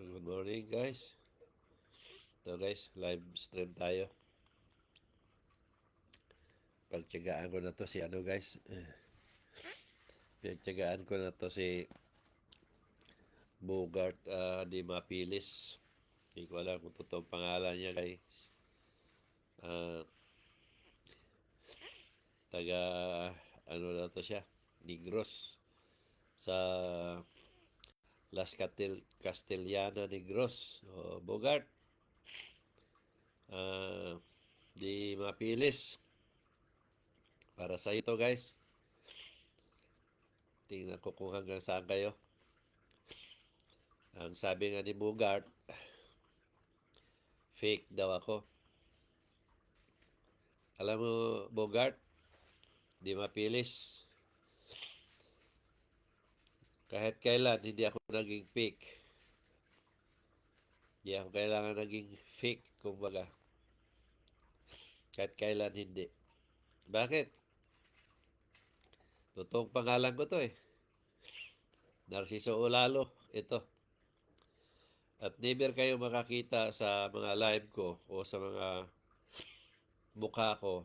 Good morning guys. Ito guys, live stream tayo. Pagtyagaan ko na to si ano guys. Pagtyagaan ko na to si Bogart di Mapilis. Hindi ko alam kung totoong pangalan niya guys. Ah, taga ano na to siya. Negros. Sa Castellana Negros. So, Bogart. Ah, di Mapilis. Para sa ito guys. Tingnan ko kung hanggang saan kayo. Ang sabi nga ni Bogart, fake daw ako. Alam mo, Bogart, di Mapilis. Kahit kailan, hindi ako naging fake. Hindi ako kailangan naging fake, kumbaga. Kahit kailan, hindi. Bakit? Totoong pangalan ko to eh. Narciso Olalo, ito. At never kayo makakita sa mga live ko o sa mga mukha ko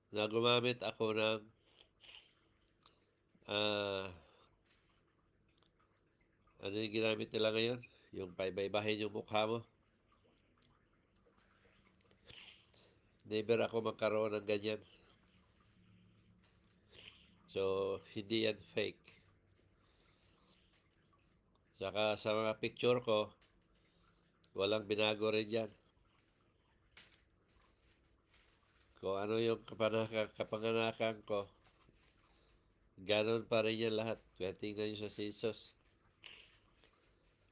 na gumamit ako ng ano yung ginamit nila ngayon? Yung paibaybahin yung mukha mo. Never ako magkaroon ng ganyan. So, hindi yan fake. Saka sa mga picture ko, walang binago rin yan. Kung ano yung kapanganakan ko, ganon pa rin yan lahat. Kaya tingnan nyo sa census.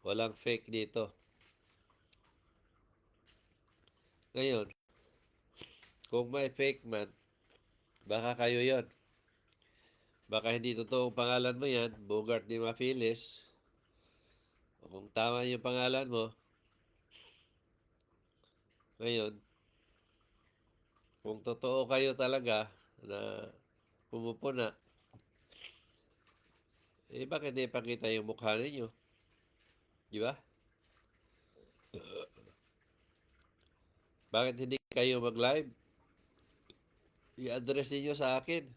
Walang fake dito. Ngayon, kung may fake man, baka kayo yon. Baka hindi totoong pangalan mo yan, Bogart Di Mafilis. O kung tama yung pangalan mo, ngayon, kung totoo kayo talaga na pumupuna, bakit di pakita yung mukha ninyo? Di ba? Bakit hindi kayo mag-live? I-address niyo sa akin.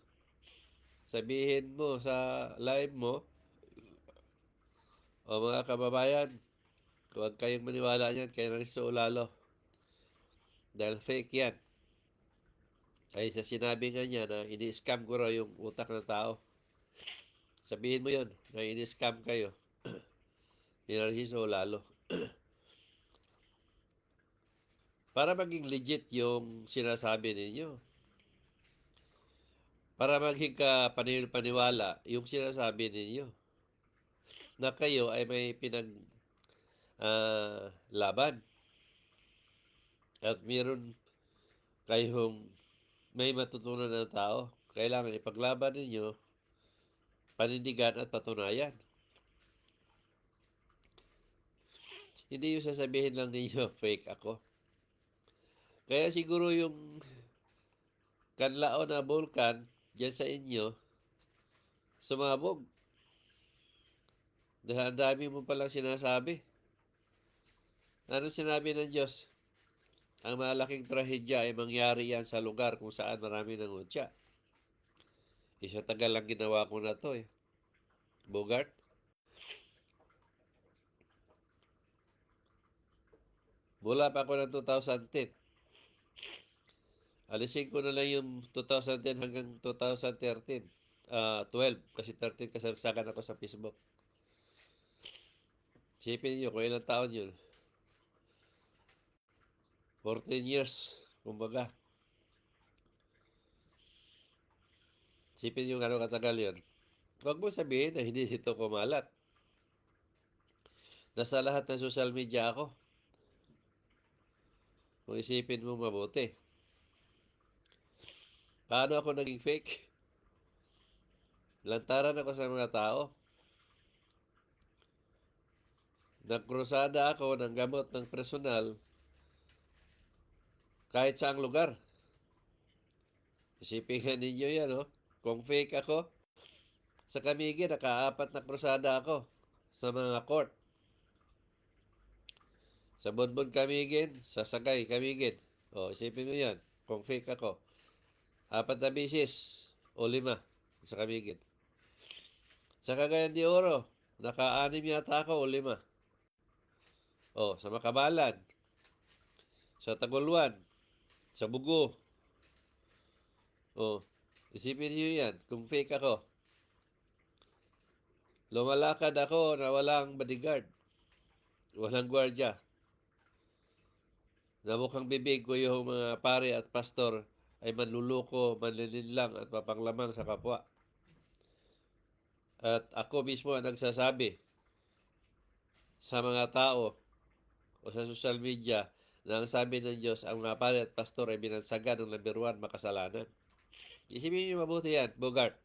Sabihin mo sa live mo, o mga kababayan, huwag kayong maniwala niyan kay Narciso Olalo. Dahil fake yan. Ay sa sinabi nga niya na ini-scam ko raw yung utak ng tao. Sabihin mo yon na ini-scam kayo. Ni Narciso Olalo. Para maging legit yung sinasabi ninyo. Para maging paniwala yung sinasabi ninyo. Na kayo ay may laban. At meron kayong may matutunan ng tao. Kailangan ipaglaban ninyo, panindigan at patunayan. Hindi yung sasabihin lang ninyo, fake ako. Kaya siguro yung kanlao na vulkan dyan sa inyo, sumabog. Dahil ang dami mo palang sinasabi. Ano sinabi ng Diyos? Ang malaking trahedya ay mangyari yan sa lugar kung saan marami ng utya. Isa tagal lang ginawa ko na to eh. Bogart? Mula pa ako ng 2010. Alisin ko na lang yung 2010 hanggang 2013. 12. Kasi 13 kasagsagan ako sa Facebook. Isipin niyo kung ilang taon yun. 14 years. Kumbaga. Isipin niyo gano'ng katagal yun. Huwag mo sabihin na hindi ito kumalat. Nasa lahat ng social media ako. Kung isipin mo mabuti. Paano ako naging fake? Lantaran ako sa mga tao. Nagkrusada ako ng gamot ng personal kahit saang lugar. Isipin nga ninyo yan, oh. Kung fake ako, sa Kamigi, nakaapat na krusada ako sa mga court. Sa Bonbon Kamigin, sa Sagay Kamigin. O, isipin mo yan. Kung fake ako. 4 na bisis o 5 sa Kamigin. Sa Cagayan de Oro, naka-6 yata ako o 5. O, sa Makabalan, sa Taguluan, sa Bugo. O, isipin niyo yan. Kung fake ako. Lumalakad ako na walang bodyguard. Walang gwardya. Na mukhang bibig ko yung mga pare at pastor ay manluloko, manlilinlang at mapanglamang sa kapwa. At ako mismo ang nagsasabi sa mga tao o sa social media na ang sabi ng Diyos, ang mga pare at pastor ay binansagan ng number 1 makasalanan. Isipin niyo mabuti yan, Bogart.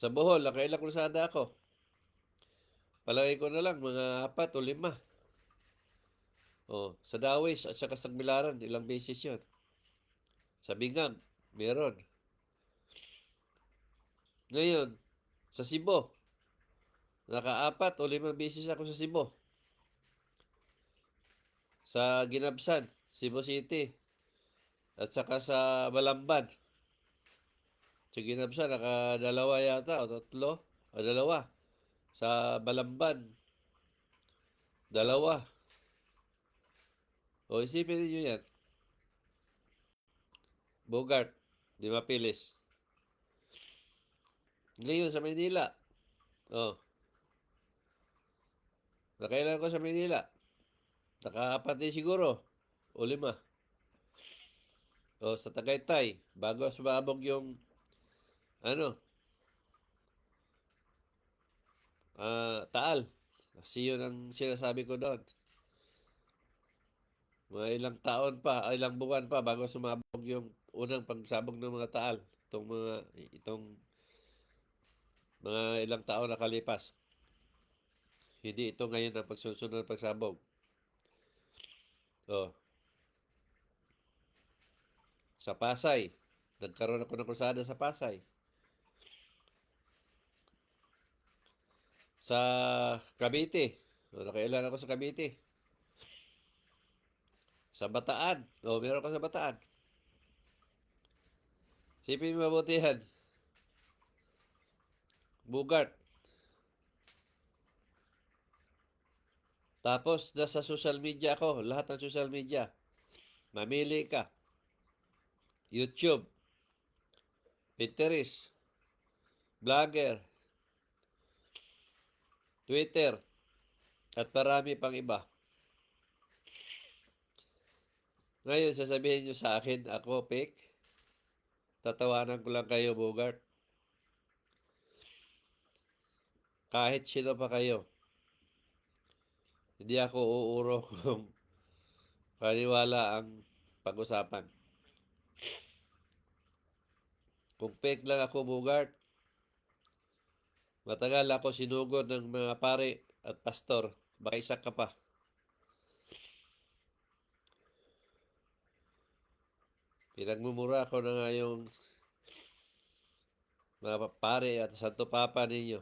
Sa Bohol, nakailang krusada ako. Palagay ko na lang, mga 4 o 5. Sa Dawis at sa Kasagmilaran, ilang beses yun. Sa Bingang, meron. Ngayon, sa Cebu, naka-4 o 5 beses ako sa Cebu. Sa Ginabsan, Cebu City, at saka sa Balamban. Sa Ginabsan, naka-2 yata o 3. O 2. Sa Balamban, 2. O isipin niyo yan. Bogart, di mapilis. Ngayon sa Maynila, nakailan ko sa Maynila. Naka-4 din siguro. O 5. Sa Tagaytay, bago sumabog yung, Taal. Kasi yun ang sinasabi ko doon. Mga ilang taon pa, ilang buwan pa bago sumabog yung unang pagsabog ng mga Taal. Itong mga ilang taon nakalipas. Hindi ito ngayon ang pagsusunod ng pagsabog. Sa Pasay, nagkaroon ako ng krusada sa Pasay. Sa Cavite, nakailan ako sa Cavite. Sa Bataan, meron ako sa Bataan. Sipin mo mabuti yan. Bugart. Tapos, nasa social media ako, lahat ng social media. Mamili ka. YouTube, Pinterest, Vlogger, Twitter, at marami pang iba. Ngayon, sasabihin nyo sa akin, ako fake. Tatawanan ko lang kayo, Bogart. Kahit sino pa kayo. Hindi ako uuro kung paniwala ang pag-usapan. Kung fake lang ako, Bogart, matagal ako sinugod ng mga pare at pastor. Baka isa ka pa. Pinagmumura ko na nga yung mga pare at santo papa ninyo.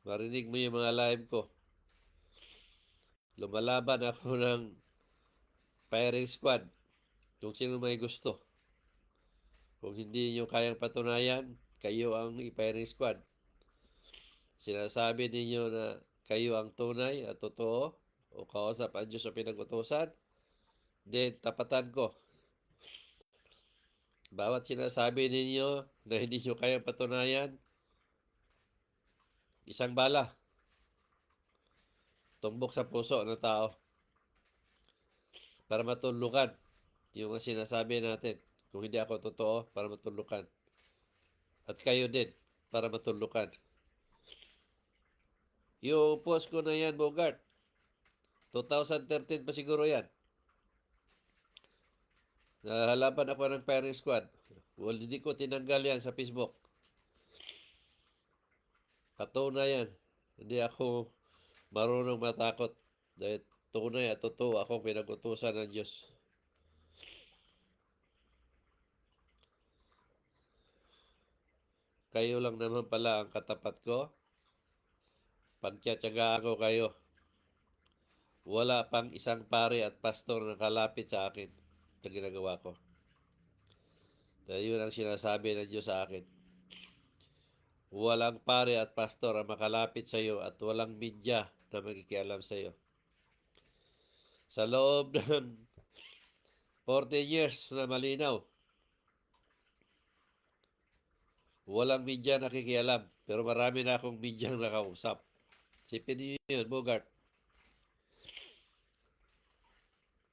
Marinig mo yung mga live ko. Lumalaban ako ng firing squad. Kung sino may gusto. Kung hindi nyo kayang patunayan, kayo ang i-firing squad. Sinasabi ninyo na kayo ang tunay at totoo o kausap ang Diyos o pinag-utusan, then tapatan ko. Bawat sinasabi ninyo na hindi nyo kayang patunayan, isang bala. Tumbok sa puso ng tao. Para matulukan yung sinasabi natin. Kung hindi ako totoo, para matulukan. At kayo din, para matulukan. Yung post ko na yan, Bogart. 2013 pa siguro yan. Nahalaban ako ng firing squad. Well, hindi ko tinanggal yan sa Facebook. Katunayan. Hindi ako marunong matakot. Dahil tunay at totoo akong pinag-utusan ng Diyos. Kayo lang naman pala ang katapat ko pagtsatsagaan ko kayo. Wala pang isang pare at pastor na kalapit sa akin sa ginagawa ko. Dahil yun ang sinasabi ng Diyos sa akin. Walang pare at pastor ang makalapit sa iyo at walang media na makikialam sa iyo. Sa loob ng 40 years na malinaw, walang media nakikialam. Pero marami na akong media nakausap. Sipin niyo yun, Bogart.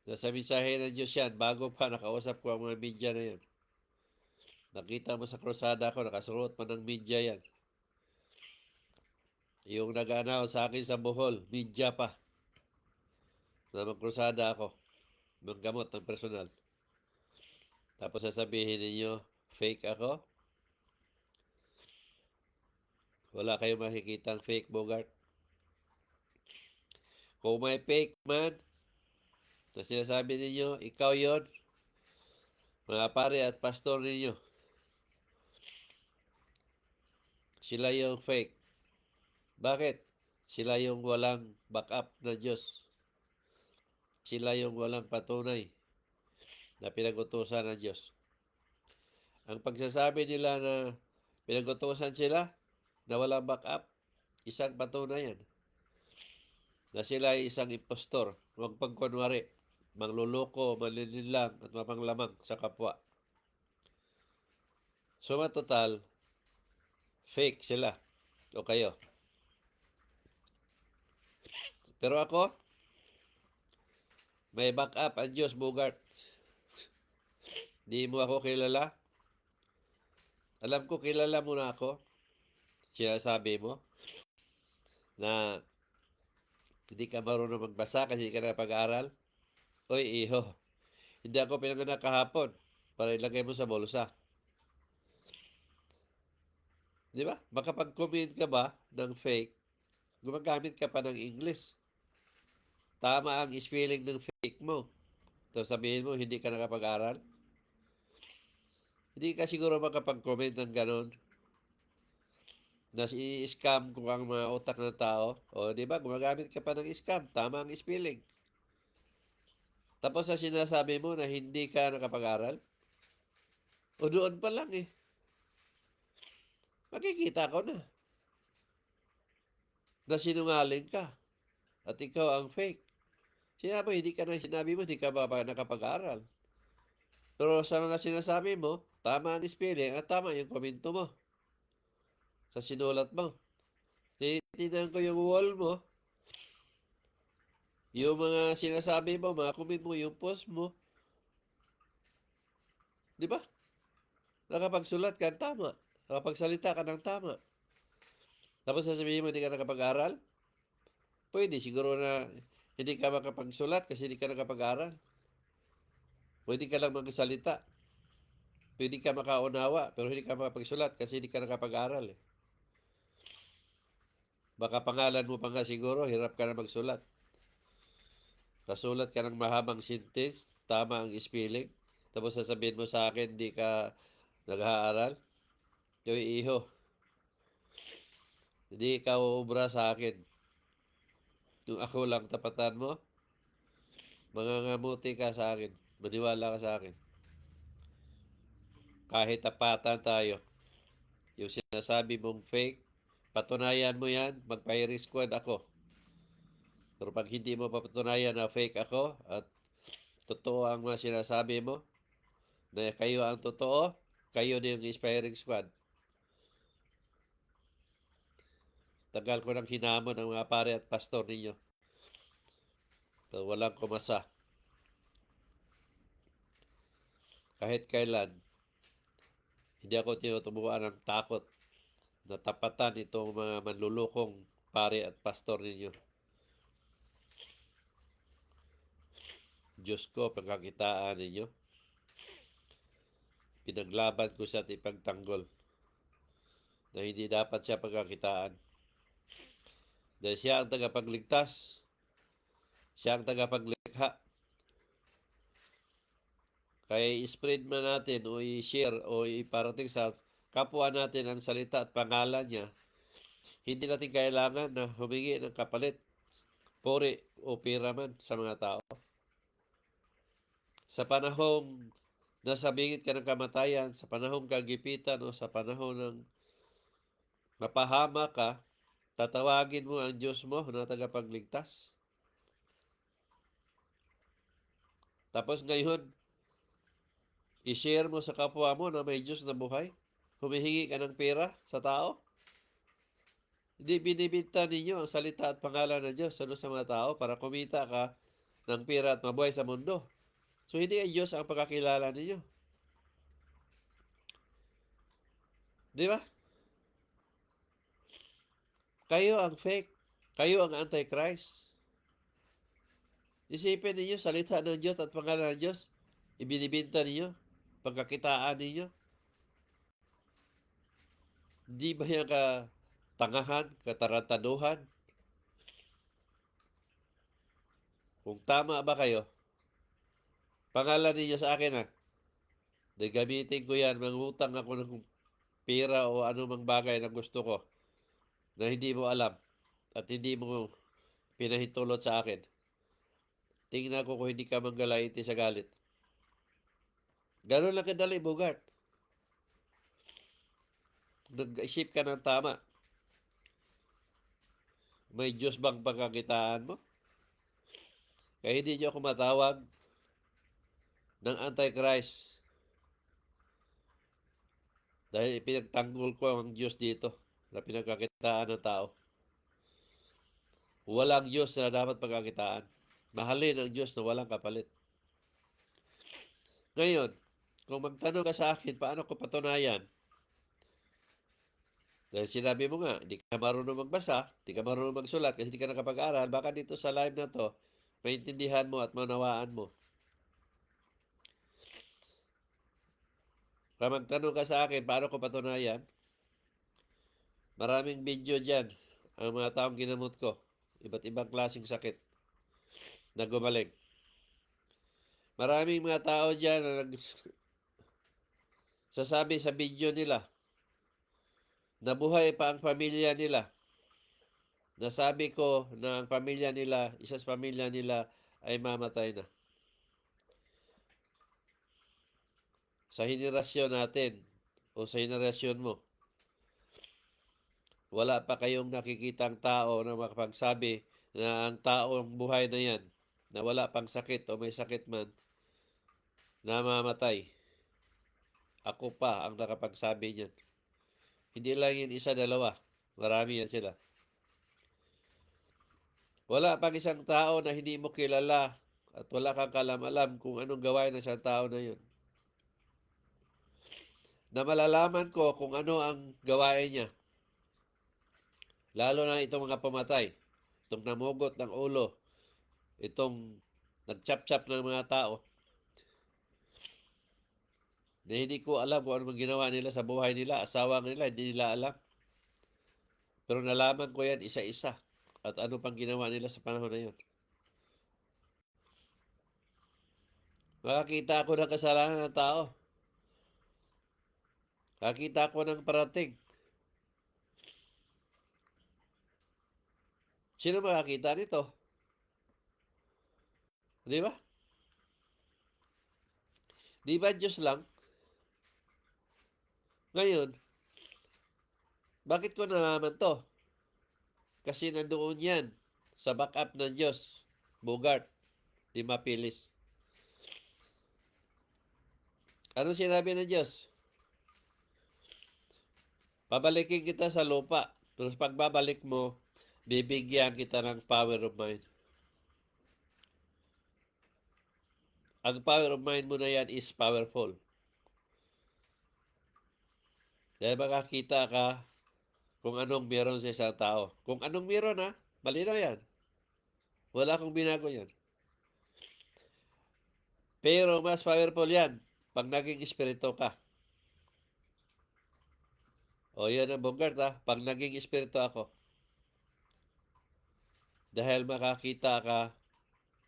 Nasa mensahe ng Diyos yan, bago pa nakausap ko ang mga media na yan. Nakita mo sa krusada ko, nakasuot pa ng media yan. Yung nag-announce sa akin sa Bohol, media pa. Na magkrusada ako. Manggamot ng personal. Tapos sasabihin ninyo, fake ako? Wala kayong makikitang fake, Bogart. Kung may fake man, na sinasabi ninyo, ikaw yon, mga pare at pastor ninyo. Sila yung fake. Bakit? Sila yung walang backup na Diyos. Sila yung walang patunay na pinag-utusan ng Diyos. Ang pagsasabi nila na pinag-utusan sila na walang backup, isang patunayan na sila ay isang impostor, magpagkunwari, mangluloko, manlililang at mapanglamang sa kapwa. So matotal, fake sila o kayo. Pero ako, may backup ang Diyos, Bogart. Di mo ako kilala. Alam ko kilala mo na ako. Sinasabi mo na hindi ka marunong magbasa kasi hindi ka nakapag-aral. Oy, iho, hindi ako pinanganak kahapon para ilagay mo sa bulsa. Di ba? Makapag-comment ka ba ng fake, gumagamit ka pa ng English. Tama ang spelling ng fake mo. Tapos sabihin mo, hindi ka nakapag-aral. Hindi ka siguro makapag-comment ng ganon na i-scam ko ang mga utak ng tao. O, di ba? Gumagamit ka pa ng scam. Tama ang spelling. Tapos sa sinasabi mo na hindi ka nakapag-aral, o doon pa lang eh. Makikita ko na sinungaling ka at ikaw ang fake. Sinabi mo, hindi ka ba nakapag-aral. Pero sa mga sinasabi mo, tama ang spelling at tama yung komento mo sa sinulat mo. Tinitingnan ko yung wall mo, yung mga sinasabi mo, mga comment mo, yung post mo. Di ba? Nakapagsulat ka ng tama. Nakapagsalita ka ng tama. Tapos sasabihin mo, hindi ka nakapag-aral? Pwede, siguro na hindi ka makapagsulat kasi hindi ka nakapag-aral. Pwede ka lang magsalita. Pwede ka makaunawa, pero hindi ka makapagsulat kasi hindi ka nakapag-aral. Eh. Baka pangalan mo pa nga siguro, hirap ka na magsulat. Nasulat ka ng mahabang sentence, tama ang spelling. Tapos sasabihin mo sa akin, hindi ka nag-aaral. Yung iho, hindi ka uubra sa akin. Kung ako lang tapatan mo, mangangamuti ka sa akin. Maniwala ka sa akin. Kahit tapatan tayo. Yung sinasabi mong fake, patunayan mo yan, mag-fire squad ako. Pero pag hindi mo papatunayan na fake ako at totoo ang mga sinasabi mo, na kayo ang totoo, kayo din yung inspiring squad. Tagal ko nang hinamon ang mga pare at pastor ninyo. So, walang kumasa. Kahit kailan, hindi ako tinutubuan ng takot na tapatan itong mga manlulukong pare at pastor ninyo. Diyos ko, pagkakitaan ninyo. Pinaglaban ko sa ipagtanggol na hindi dapat siya pagkakitaan. Dahil siya ang tagapagligtas. Siya ang tagapaglikha. Kaya i-spread man natin o i-share o iparating sa kapwa natin ang salita at pangalan niya Hindi natin kailangan na humingi ng kapalit, puri o pera man sa mga tao. Sa panahong nasa bingit ka ng kamatayan, sa panahong kagipitan o sa panahon ng mapahama ka, tatawagin mo ang Diyos mo na tagapagligtas. Tapos ngayon, i-share mo sa kapwa mo na may Diyos na buhay. Humihingi ka ng pera sa tao. Hindi binibinta ninyo ang salita at pangalan ng Diyos sa mga tao para kumita ka ng pera at mabuhay sa mundo. So, hindi ang Diyos ang pagkakilala ninyo. Di ba? Kayo ang fake. Kayo ang antichrist. Isipin ninyo, salita ng Diyos at pangalan ng Diyos, ibinibinta ninyo, pagkakitaan ninyo. Di ba yan katangahan, katarantaduhan? Kung tama ba kayo, pangalan ninyo sa akin gamitin ko yan, mangutang ako ng pera o anumang bagay na gusto ko na hindi mo alam at hindi mo pinahintulot sa akin. Tingnan ko kung hindi ka manggalaiti sa galit. Ganun lang kadali, Bogart. Nag-isip ka ng tama. May Diyos bang pagkakitaan mo? Kaya hindi niyo ako matawag ng Antichrist. Dahil pinagtanggol ko ang Diyos dito na pinagkakitaan ng tao. Walang Diyos na dapat pagkakitaan. Mahalin ang Diyos na walang kapalit. Ngayon, kung magtanong ka sa akin, paano ko patunayan? Dahil sinabi mo nga, hindi ka marunong magbasa, hindi ka marunong magsulat kasi hindi ka nakapag-aral, baka dito sa live na to, maintindihan mo at manawaan mo. Kung magtanong ka sa akin, paano ko patunayan? Maraming video dyan ang mga taong ginamot ko. Iba't ibang klaseng sakit na gumaling. Maraming mga tao dyan na sasabi sa video nila, nabuhay pa ang pamilya nila. Nasabi ko na ang pamilya nila, isa sa pamilya nila ay mamatay na. Sa henerasyon natin o sa henerasyon mo, wala pa kayong nakikitang tao na makapagsabi na ang taong buhay na yan, na wala pang sakit o may sakit man, namamatay. Ako pa ang nakapagsabi niyan. Hindi lang yun isa, dalawa. Marami yan sila. Wala pang isang tao na hindi mo kilala at wala kang kalam-alam kung anong gawain ng isang tao na yun. Na malalaman ko kung ano ang gawain niya. Lalo na itong mga pumatay. Itong namugot ng ulo. Itong nagchap-chap ng mga tao. Na hindi ko alam kung ano ginawa nila sa buhay nila. Asawa nila, hindi nila alam. Pero nalaman ko yan isa-isa. At ano pang ginawa nila sa panahon na yun. Makakita ako ng kasalanan ng tao. Makakita ko ng parating. Sino makakita nito? Di ba? Di ba Diyos lang? Ngayon, bakit ko nalaman to? Kasi nandoon yan sa backup ng Diyos. Bogart, di mapilis. Ano sinabi ng Diyos? Pabalikin kita sa lupa. Pero sa pagbabalik mo, bibigyan kita ng power of mind. Ang power of mind mo na yan is powerful. Dahil makakita ka kung anong meron sa isang tao. Kung anong meron malinaw yan. Wala akong binago yan. Pero mas powerful yan pag naging espiritu ka. O yan ang Bogart pag naging espiritu ako. Dahil makakita ka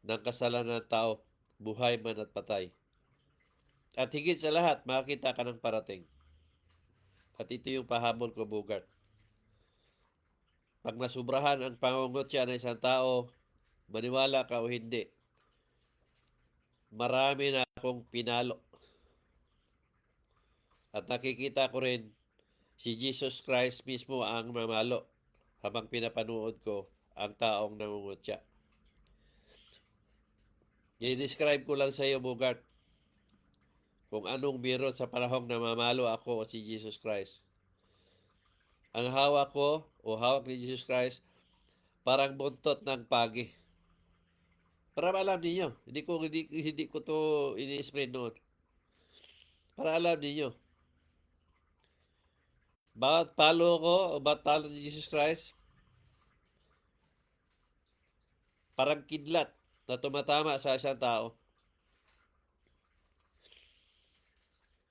ng kasalanan ng tao, buhay man at patay. At higit sa lahat, makakita ka ng parating. At ito yung pahabol ko, Bogart. pag masubrahan ang pangungutya ng isang tao, maniwala ka o hindi, marami na akong pinalo. At nakikita ko rin si Jesus Christ mismo ang mamalo habang pinapanood ko ang taong nangungutya. I-describe ko lang sa iyo, Bugart, kung anong biro sa panahong namamalo ako o si Jesus Christ. Ang hawak ko o hawak ni Jesus Christ parang buntot ng pagi. Para alam ninyo, hindi ko to ini-explain noon. Para alam ninyo, bawat palo ko o bawat palo ni Jesus Christ, parang kidlat na tumatama sa isang tao.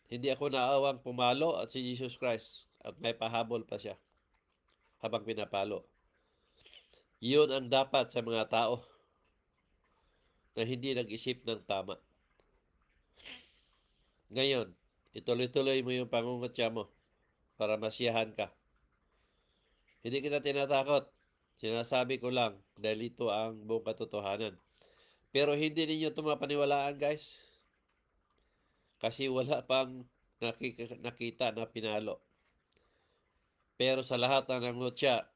Hindi ako naawang pumalo at si Jesus Christ at may pahabol pa siya habang pinapalo. Yun ang dapat sa mga tao na hindi nag-isip ng tama. Ngayon, ituloy-tuloy mo yung pangungutya mo para masiyahan ka. Hindi kita tinatakot. Sinasabi ko lang dahil ito ang buong katotohanan. Pero hindi ninyo ito mapaniwalaan, guys. Kasi wala pang nakita na pinalo. Pero sa lahat ng nangutya,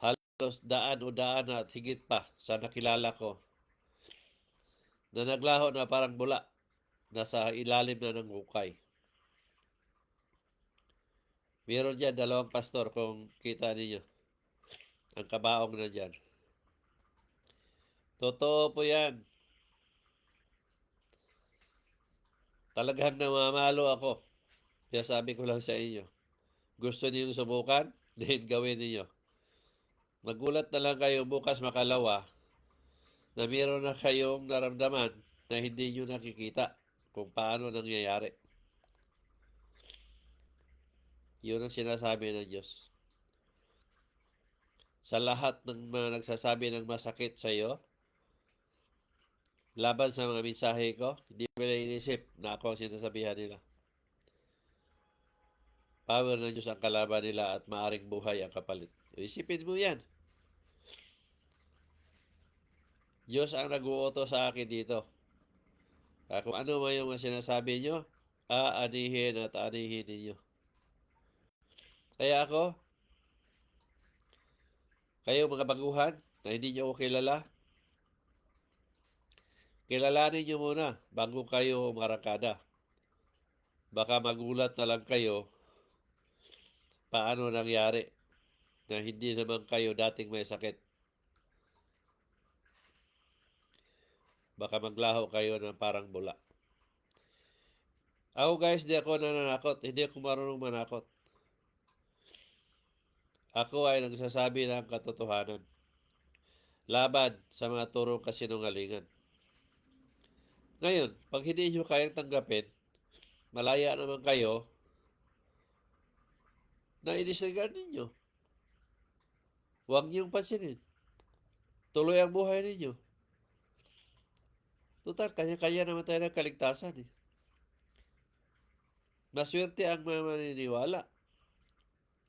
halos daan o daan at higit pa sa nakilala ko na naglaho na parang bula nasa ilalim na ng hukay. Meron dyan 2 pastor kung kita ninyo. Ang kabaong na dyan. Totoo po yan. Talagang namamalo ako. Kaya sabi ko lang sa inyo, gusto niyo subukan? Then gawin niyo. Magulat na lang kayo bukas makalawa na meron na kayong naramdaman na hindi nyo nakikita kung paano nangyayari. Yun ang sinasabi ng Diyos. Sa lahat ng mga nagsasabi ng masakit sa iyo, laban sa mga mensahe ko, hindi mo na inisip na ako ang sinasabihan nila. Power ng Diyos ang kalaban nila at maaring buhay ang kapalit. Isipin mo yan. Diyos ang nag-uuto sa akin dito. Kung ano man yung sinasabi nyo, aanihin at aanihin ninyo. Kaya ako, kayo mga baguhan na hindi nyo ako kilala, kilalanin nyo muna bago kayo marangkada. Baka magulat na lang kayo paano nangyari na hindi naman kayo dating may sakit. Baka maglaho kayo ng parang bula. Ako guys, di ako nananakot. Hindi ako marunong manakot. Ako ay nagsasabi ng katotohanan. Laban sa mga turong kasinungalingan. Ngayon, pag hindi nyo kayang tanggapin, malaya naman kayo na i-disregard ninyo. Huwag niyong pansinin. Tuloy ang buhay ninyo. Total, kanya-kanya naman tayo ng kaligtasan eh. Maswerte ang mga maniniwala.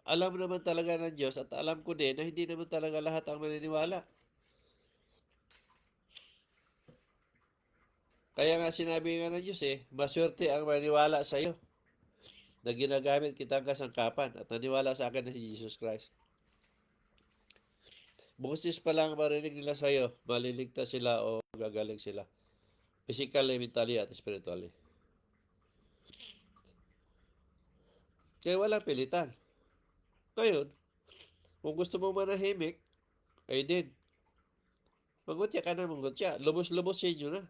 Alam naman talaga ng Diyos at alam ko din na hindi naman talaga lahat ang maniniwala. Kaya nga sinabi nga ng Diyos maswerte ang maniniwala sa iyo na ginagamit kitang kasangkapan at naniwala sa akin na si Jesus Christ. Boses pa lang marinig nila sa iyo, maliligtas sila o gagaling sila. Physically, mentally, at spiritually. Kaya walang pilitan. Ngayon, kung gusto mo manahimik, ay din. Mangutya ka na, mangutya. Lubos-lubos sa inyo na.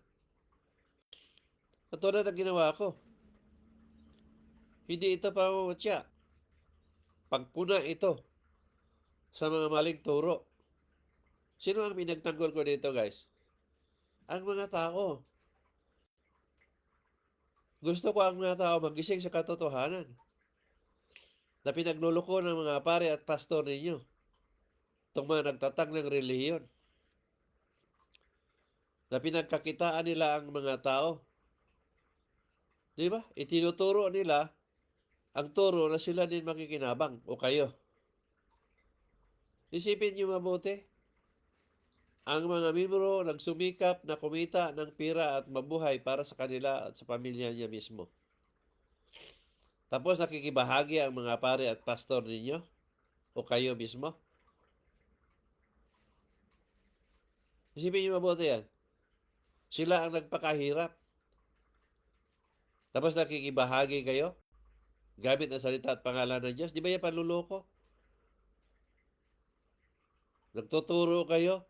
Katulad ang ginawa ko. Hindi ito pangungutya. Pagpuna ito sa mga maling turo. Sino ang pinagtanggol ko dito, guys? Ang mga tao. Gusto ko ang mga tao magising sa katotohanan na pinagluloko ng mga pare at pastor ninyo. Itong mga nagtatag ng relihiyon. Na pinagkakitaan nila ang mga tao. Di ba? Itinuturo nila ang turo na sila din makikinabang o kayo. Isipin niyo mabuti. Ang mga miyembro nagsumikap na kumita ng pira at mabuhay para sa kanila at sa pamilya niya mismo. Tapos nakikibahagi ang mga pare at pastor ninyo o kayo mismo. Isipin niyo mabuti yan. Sila ang nagpakahirap. Tapos nakikibahagi kayo gamit ang salita at pangalan ng Diyos. Di ba yan panluloko? Nagtuturo kayo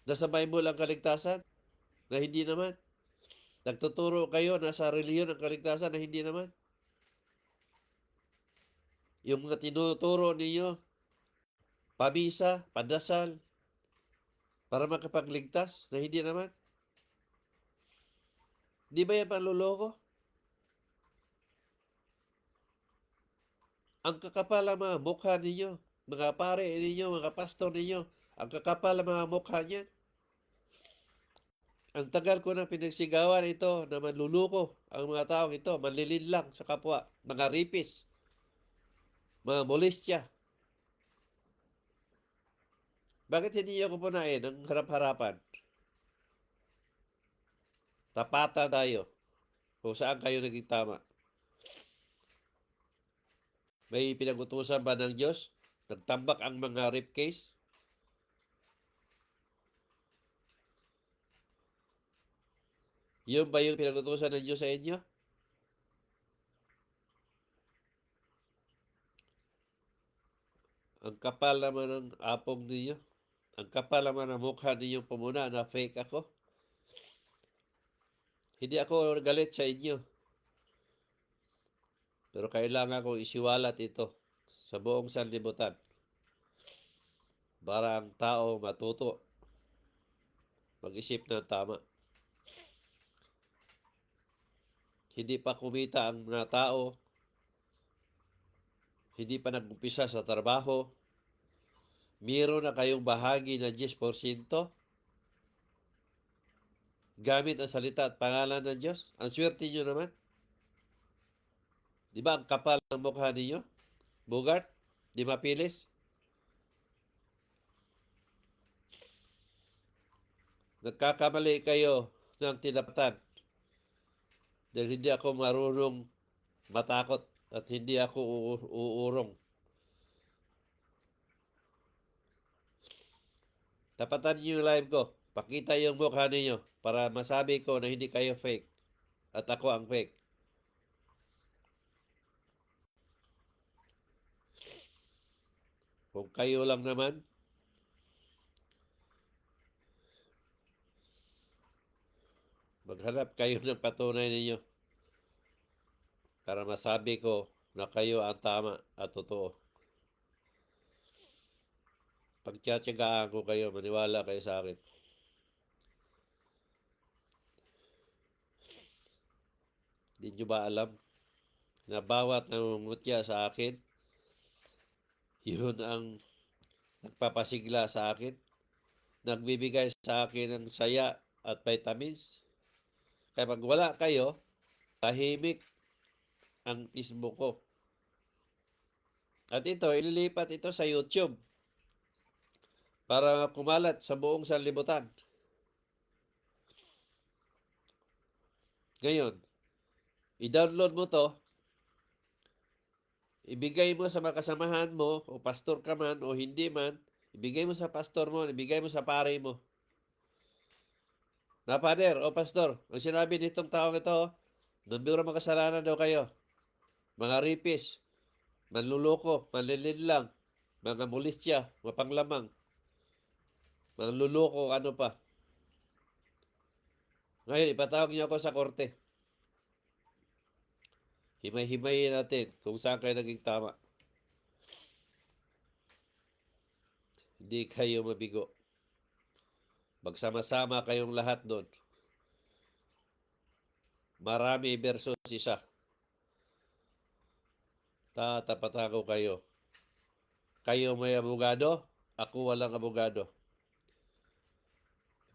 na sa Bible ang kaligtasan na hindi naman. Nagtuturo kayo na sa reliyon ang kaligtasan na hindi naman. Yung mga tinuturo ninyo, pamisa, pandasal, para makapagligtas na hindi naman. Di ba yan panluloko? Ang kakapal ang mga mukha ninyo, mga pare ninyo, mga pastor ninyo, ang kakapal ang mga mukha niyan. Ang tagal ko na pinagsigawan ito na manluluko ang mga taong ito, manlilinlang sa kapwa, mga ripis, mga molestya. Bakit hindi niyo ko punain ang harap-harapan? Tapatan tayo kung saan kayo naging tama. May pinag-utusan ba ng Diyos? Nagtambak ang mga rape case? Yun ba yung pinag-utusan ng Diyos sa inyo? Ang kapal naman ng apong ninyo. Ang kapal naman ng mukha ninyong pumuna na fake ako. Hindi ako galit sa inyo. Pero kailangan kong isiwalat ito sa buong sanlibutan para ang tao matuto mag-isip ng tama. Hindi pa kumita ang mga tao, hindi pa nag-umpisa sa trabaho, mayroon na kayong bahagi na 10% gamit ang salita at pangalan ng Diyos. Ang swerte nyo naman. Di ba ang kapal ng mukha ninyo? Bugart? Di mapilis? Nagkakamali kayo ng tinapatan dahil hindi ako marunong matakot at hindi ako uurong. Tapatan niyo yung live ko. Pakita yung mukha ninyo para masabi ko na hindi kayo fake at ako ang fake. Kung kayo lang naman, maghanap kayo ng patunay ninyo para masabi ko na kayo ang tama at totoo. Pagtsatsagaan ko kayo, maniwala kayo sa akin. Hindi nyo ba alam na bawat namumutya sa akin, yun ang nagpapasigla sa akin, nagbibigay sa akin ng saya at vitamins. Kaya pag wala kayo, tahimik ang Facebook ko. At ito, ililipat ito sa YouTube para kumalat sa buong sanlibutan. Ngayon, i-download mo to, ibigay mo sa mga kasamahan mo, o pastor ka man o hindi man, ibigay mo sa pastor mo, ibigay mo sa pare mo. Na, Father, o pastor, ang sinabi nitong taong ito, nabiro makasalanan daw kayo. Mga ripis, manluloko, manlilinlang, mga molestya, mapanglamang, manluloko, ano pa. Ngayon, ipatawag niyo ako sa korte. Himay-himayin natin kung saan kayo naging tama. Hindi kayo mabigo. Magsama-sama kayong lahat doon. Marami versus isa. Tatapatan ko kayo. Kayo may abogado, ako walang abogado.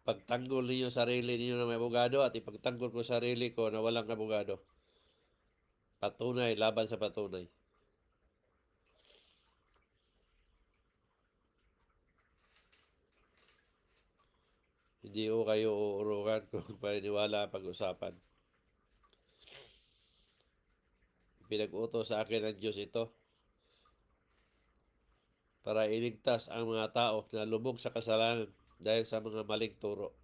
Ipagtanggol niyo sarili niyo na may abogado at ipagtanggol ko sarili ko na walang abogado. patunay laban sa patunay. Hindi ko kayo uurukan kung paniniwala ang pag-usapan. Pinag-utos sa akin ng Diyos ito para iligtas ang mga tao na lubog sa kasalanan dahil sa mga maling turo.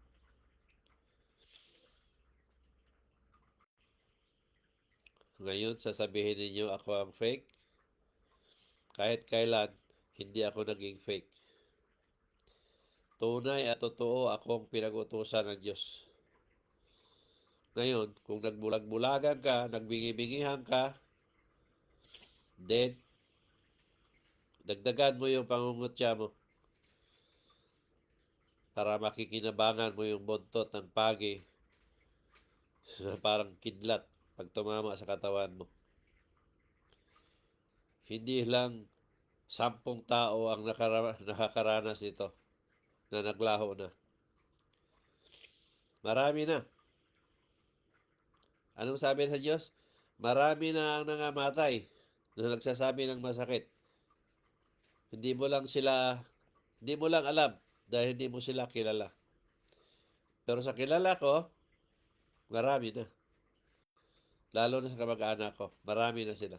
Ngayon, sasabihin ninyo ako ang fake. Kahit kailan, hindi ako naging fake. Tunay at totoo akong pinag-utusan ng Diyos. Ngayon, kung nagbulag-bulagan ka, nagbingi-bingihan ka, then, dagdagan mo yung pangungutya mo para makikinabangan mo yung buntot ng pagi na parang kidlat pag tumama sa katawan mo. Hindi lang 10 tao ang nakakaranas nito na naglaho na. Marami na. Anong sabi sa Diyos? Marami na ang nangamatay na nagsasabi ng masakit. Hindi mo lang alam dahil hindi mo sila kilala. Pero sa kilala ko, marami na. Lalo na sa kamag-anak ko, marami na sila.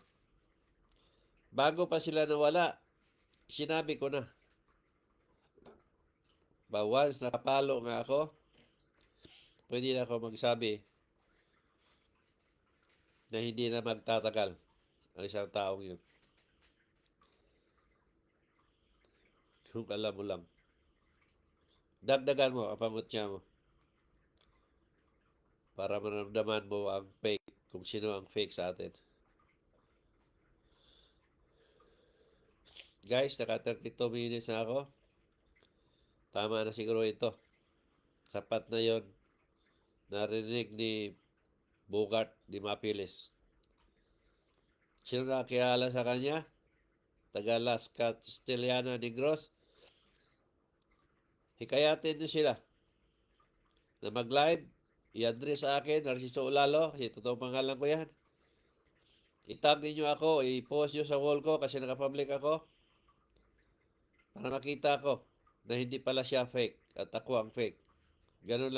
Bago pa sila nawala, sinabi ko na. Once nakapalo nga ako, pwede na ako magsabi na hindi na magtatagal ang isang taong yun. Kung alam mo lang. Dagdagan mo ang pangutya mo para maramdaman mo ang fake, kung sino ang fake sa atin. Guys, naka 32 minutes na ako. Tama na siguro ito. Sapat na yon. Narinig ni Bogart di Mapilis. Sino nakakilala sa kanya? Taga Las Castellana Negros. Hikayatin nyo sila na mag-live. I-address sa akin, Narciso Ulalo, kasi totoong pangalan ko yan. I-tag ninyo ako, i-post nyo sa wall ko kasi nakapublic ako para makita ko na hindi pala siya fake at ako ang fake. Ganun lang.